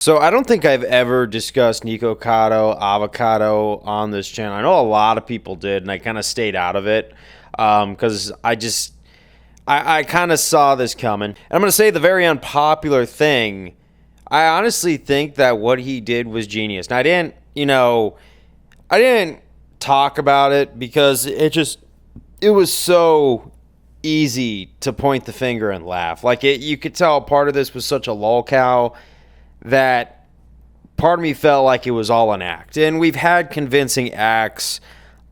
So I don't think I've ever discussed Nikocado, Avocado on this channel. I know a lot of people did, and I kind of stayed out of it because I kind of saw this coming. And I'm going to say the very unpopular thing. I honestly think that what he did was genius. And I didn't talk about it because it was so easy to point the finger and laugh. You could tell part of this was such a lolcow that part of me felt like it was all an act. And we've had convincing acts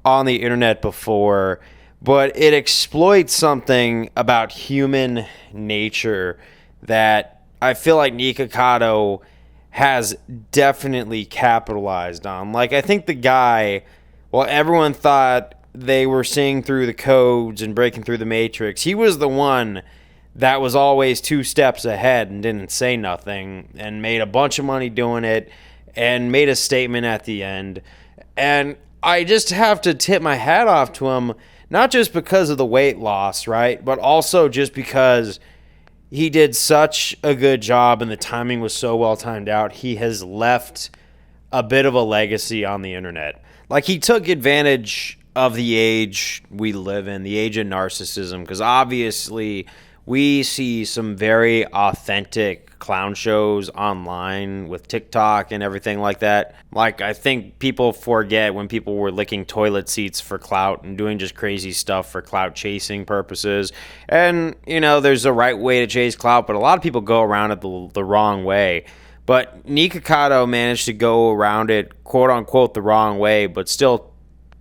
on the internet before, but it exploits something about human nature that I feel like Nikocado has definitely capitalized on. I think the guy, well, everyone thought they were seeing through the codes and breaking through the matrix. He was the one that was always two steps ahead and didn't say nothing and made a bunch of money doing it and made a statement at the end. And I just have to tip my hat off to him, not just because of the weight loss, right? But also just because he did such a good job and the timing was so well timed out. He has left a bit of a legacy on the internet. He took advantage of the age we live in, the age of narcissism, because obviously we see some very authentic clown shows online with TikTok and everything like that. I think people forget when people were licking toilet seats for clout and doing just crazy stuff for clout chasing purposes. And, there's a right way to chase clout, but a lot of people go around it the wrong way. But Nikocado managed to go around it, quote unquote, the wrong way, but still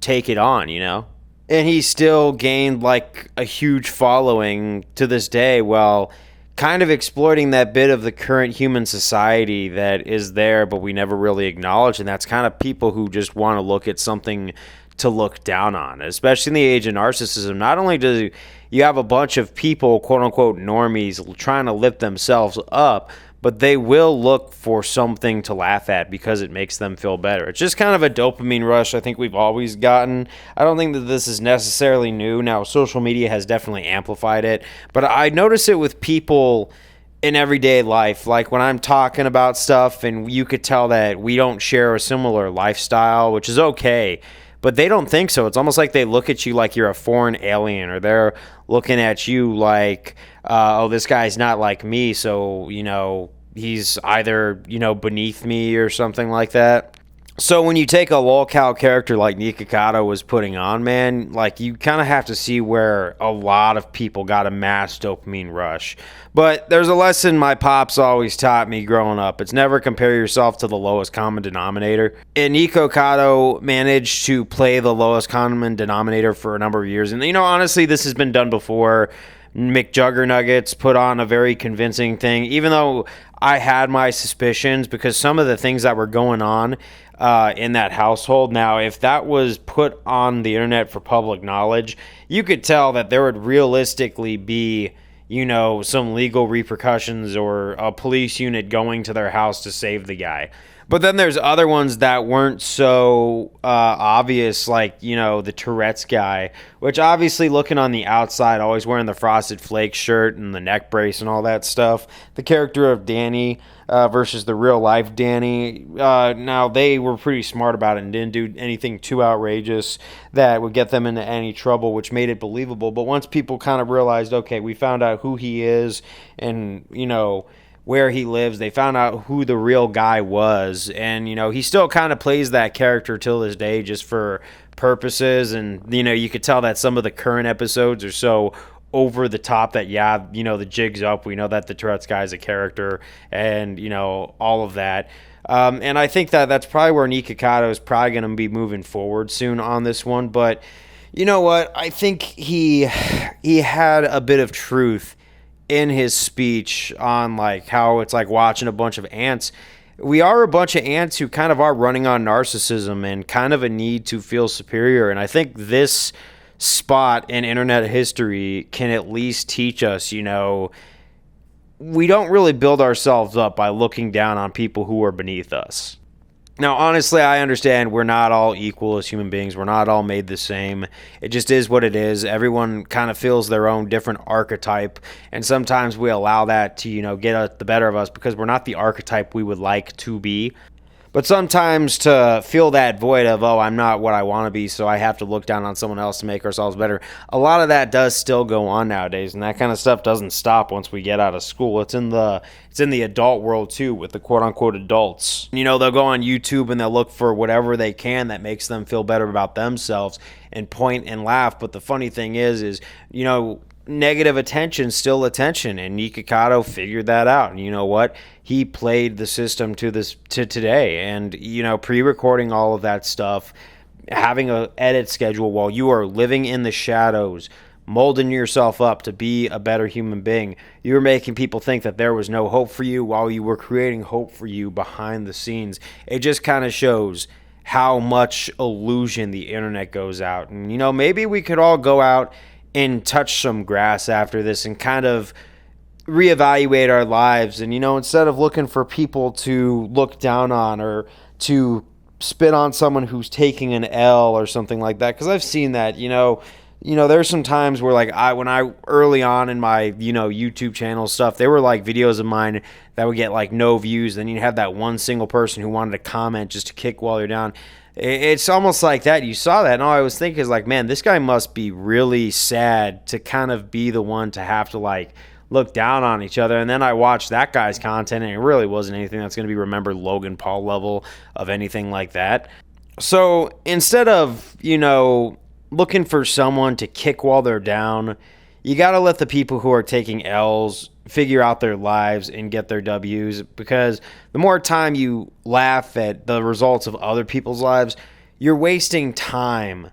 take it on, And he still gained a huge following to this day while kind of exploiting that bit of the current human society that is there, but we never really acknowledge. And that's kind of people who just want to look at something to look down on, especially in the age of narcissism. Not only do you have a bunch of people, quote unquote, normies trying to lift themselves up, but they will look for something to laugh at because it makes them feel better. It's just kind of a dopamine rush I think we've always gotten. I don't think that this is necessarily new. Now, social media has definitely amplified it, but I notice it with people in everyday life. When I'm talking about stuff and you could tell that we don't share a similar lifestyle, which is okay, but they don't think so. It's almost like they look at you like you're a foreign alien, or they're looking at you like, oh, this guy's not like me, so, he's either, beneath me or something like that. So when you take a lolcow character like Nikocado was putting on, man, you kind of have to see where a lot of people got a mass dopamine rush. But there's a lesson my pops always taught me growing up. It's never compare yourself to the lowest common denominator. And Nikocado managed to play the lowest common denominator for a number of years. And, honestly, this has been done before. McJuggernuggets put on a very convincing thing, even though I had my suspicions because some of the things that were going on in that household. Now, if that was put on the internet for public knowledge, you could tell that there would realistically be, some legal repercussions or a police unit going to their house to save the guy. But then there's other ones that weren't so obvious, the Tourette's guy, which obviously looking on the outside, always wearing the Frosted Flakes shirt and the neck brace and all that stuff. The character of Danny versus the real life Danny. Now, they were pretty smart about it and didn't do anything too outrageous that would get them into any trouble, which made it believable. But once people kind of realized, okay, we found out who he is and, where he lives, they found out who the real guy was. And, he still kind of plays that character till this day just for purposes. And, you could tell that some of the current episodes are so over the top that, the jig's up. We know that the Tourette's guy is a character and, all of that. And I think that that's probably where Nikocado is probably going to be moving forward soon on this one. But you know what? I think he had a bit of truth in his speech on how it's like watching a bunch of ants. We are a bunch of ants who kind of are running on narcissism and kind of a need to feel superior. And I think this spot in internet history can at least teach us, we don't really build ourselves up by looking down on people who are beneath us. Now, honestly, I understand we're not all equal as human beings. We're not all made the same. It just is what it is. Everyone kind of feels their own different archetype, and sometimes we allow that to, get the better of us because we're not the archetype we would like to be. But sometimes to fill that void of, oh, I'm not what I want to be, so I have to look down on someone else to make ourselves better. A lot of that does still go on nowadays, and that kind of stuff doesn't stop once we get out of school. It's in the adult world too, with the quote unquote adults. They'll go on YouTube and they'll look for whatever they can that makes them feel better about themselves and point and laugh. But the funny thing is, negative attention still attention, and Nikocado figured that out. And you know what? He played the system to today, and pre-recording all of that stuff, having a edit schedule while you are living in the shadows, molding yourself up to be a better human being. You were making people think that there was no hope for you while you were creating hope for you behind the scenes. It just kind of shows how much illusion the internet goes out. And maybe we could all go out and touch some grass after this and kind of reevaluate our lives. And instead of looking for people to look down on or to spit on someone who's taking an L or something like that, because I've seen that. There's some times where, like, when I early on in my YouTube channel stuff, there were like videos of mine that would get like no views. Then you have that one single person who wanted to comment just to kick while you're down. It's almost like that. You saw that, and all I was thinking is like, man, this guy must be really sad to kind of be the one to have to like look down on each other. And then I watched that guy's content, and it really wasn't anything that's going to be remembered Logan Paul level of anything like that. So instead of looking for someone to kick while they're down, you got to let the people who are taking L's figure out their lives and get their W's, because the more time you laugh at the results of other people's lives, you're wasting time.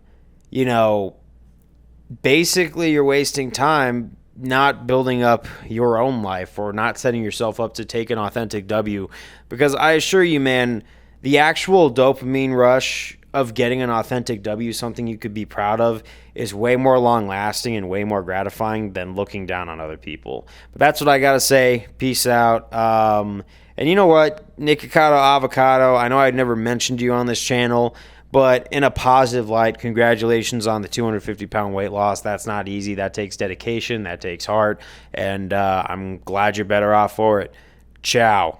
Basically you're wasting time not building up your own life or not setting yourself up to take an authentic W, because I assure you, man, the actual dopamine rush of getting an authentic W, something you could be proud of, is way more long lasting and way more gratifying than looking down on other people. But that's what I got to say. Peace out. And you know what? Nikocado, Avocado, I know I'd never mentioned you on this channel, but in a positive light, congratulations on the 250-pound weight loss. That's not easy. That takes dedication. That takes heart. And I'm glad you're better off for it. Ciao.